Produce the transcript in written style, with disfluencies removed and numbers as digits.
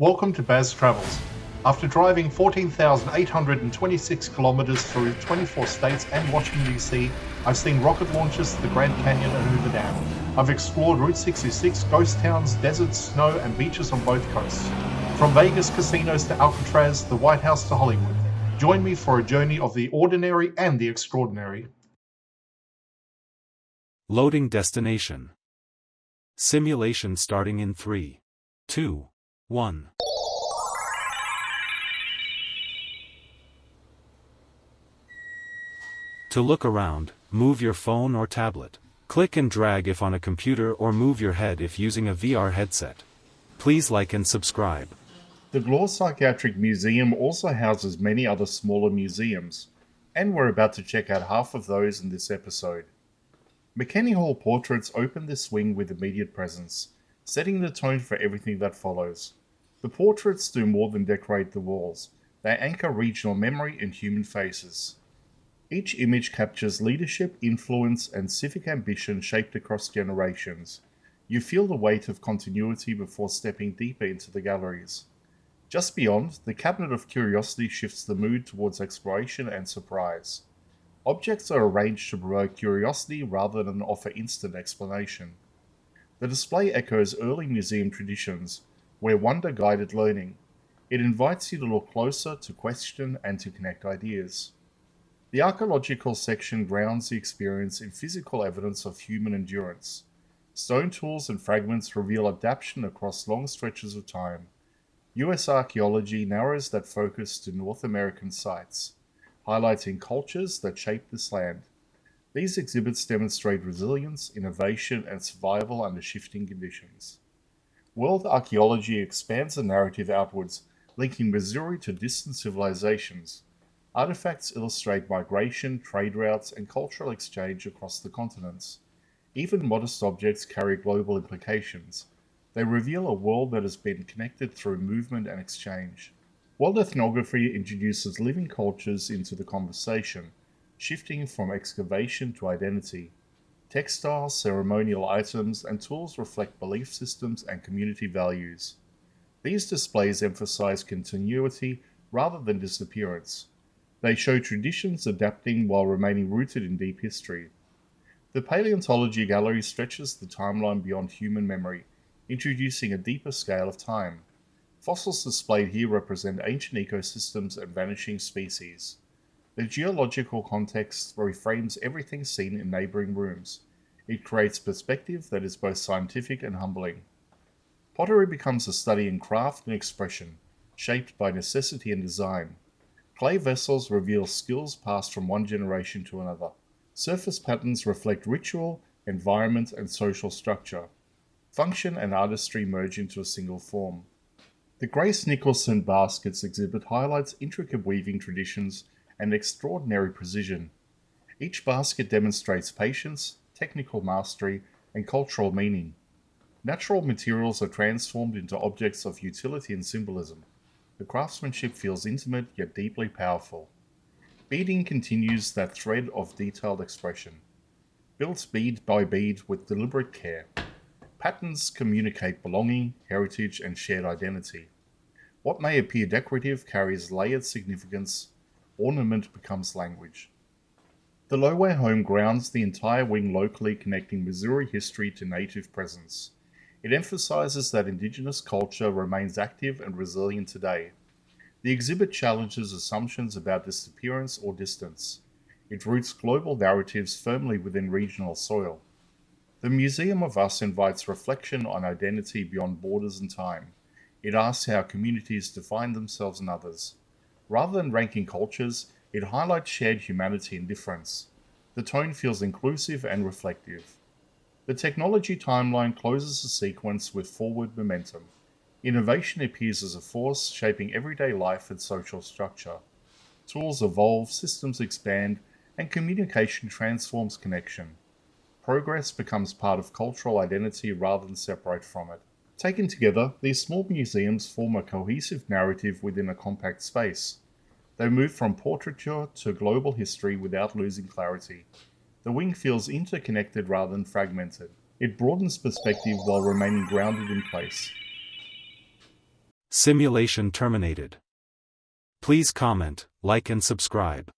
Welcome to Baz Travels. After driving 14,826 kilometers through 24 states and Washington DC, I've seen rocket launches to the Grand Canyon and Hoover Dam. I've explored Route 66, ghost towns, deserts, snow, and beaches on both coasts. From Vegas casinos to Alcatraz, the White House to Hollywood. Join me for a journey of the ordinary and the extraordinary. Loading destination. Simulation starting in 3, 2, 1. To look around, move your phone or tablet. Click and drag if on a computer or move your head if using a VR headset. Please like and subscribe. The Glore Psychiatric Museum also houses many other smaller museums, and we're about to check out half of those in this episode. McKenny Hall Portraits opened this wing with immediate presence, setting the tone for everything that follows. The portraits do more than decorate the walls, they anchor regional memory and human faces. Each image captures leadership, influence, and civic ambition shaped across generations. You feel the weight of continuity before stepping deeper into the galleries. Just beyond, the Cabinet of Curiosity shifts the mood towards exploration and surprise. Objects are arranged to provoke curiosity rather than offer instant explanation. The display echoes early museum traditions, where wonder guided learning. It invites you to look closer, to question, and to connect ideas. The archaeological section grounds the experience in physical evidence of human endurance. Stone tools and fragments reveal adaptation across long stretches of time. US archaeology narrows that focus to North American sites, highlighting cultures that shaped this land. These exhibits demonstrate resilience, innovation, and survival under shifting conditions. World archaeology expands the narrative outwards, linking Missouri to distant civilizations. Artifacts illustrate migration, trade routes, and cultural exchange across the continents. Even modest objects carry global implications. They reveal a world that has been connected through movement and exchange. World ethnography introduces living cultures into the conversation, shifting from excavation to identity. Textiles, ceremonial items, and tools reflect belief systems and community values. These displays emphasize continuity rather than disappearance. They show traditions adapting while remaining rooted in deep history. The Paleontology Gallery stretches the timeline beyond human memory, introducing a deeper scale of time. Fossils displayed here represent ancient ecosystems and vanishing species. The geological context reframes everything seen in neighboring rooms. It creates perspective that is both scientific and humbling. Pottery becomes a study in craft and expression, shaped by necessity and design. Clay vessels reveal skills passed from one generation to another. Surface patterns reflect ritual, environment, and social structure. Function and artistry merge into a single form. The Grace Nicholson Baskets exhibit highlights intricate weaving traditions and extraordinary precision. Each basket demonstrates patience, technical mastery, and cultural meaning. Natural materials are transformed into objects of utility and symbolism. The craftsmanship feels intimate yet deeply powerful. Beading continues that thread of detailed expression. Built bead by bead with deliberate care. Patterns communicate belonging, heritage, and shared identity. What may appear decorative carries layered significance. Ornament becomes language. The Lowway home grounds the entire wing locally, connecting Missouri history to native presence. It emphasizes that Indigenous culture remains active and resilient today. The exhibit challenges assumptions about disappearance or distance. It roots global narratives firmly within regional soil. The Museum of Us invites reflection on identity beyond borders and time. It asks how communities define themselves and others. Rather than ranking cultures, it highlights shared humanity and difference. The tone feels inclusive and reflective. The technology timeline closes the sequence with forward momentum. Innovation appears as a force shaping everyday life and social structure. Tools evolve, systems expand, and communication transforms connection. Progress becomes part of cultural identity rather than separate from it. Taken together, these small museums form a cohesive narrative within a compact space. They move from portraiture to global history without losing clarity. The wing feels interconnected rather than fragmented. It broadens perspective while remaining grounded in place. Simulation terminated. Please comment, like and subscribe.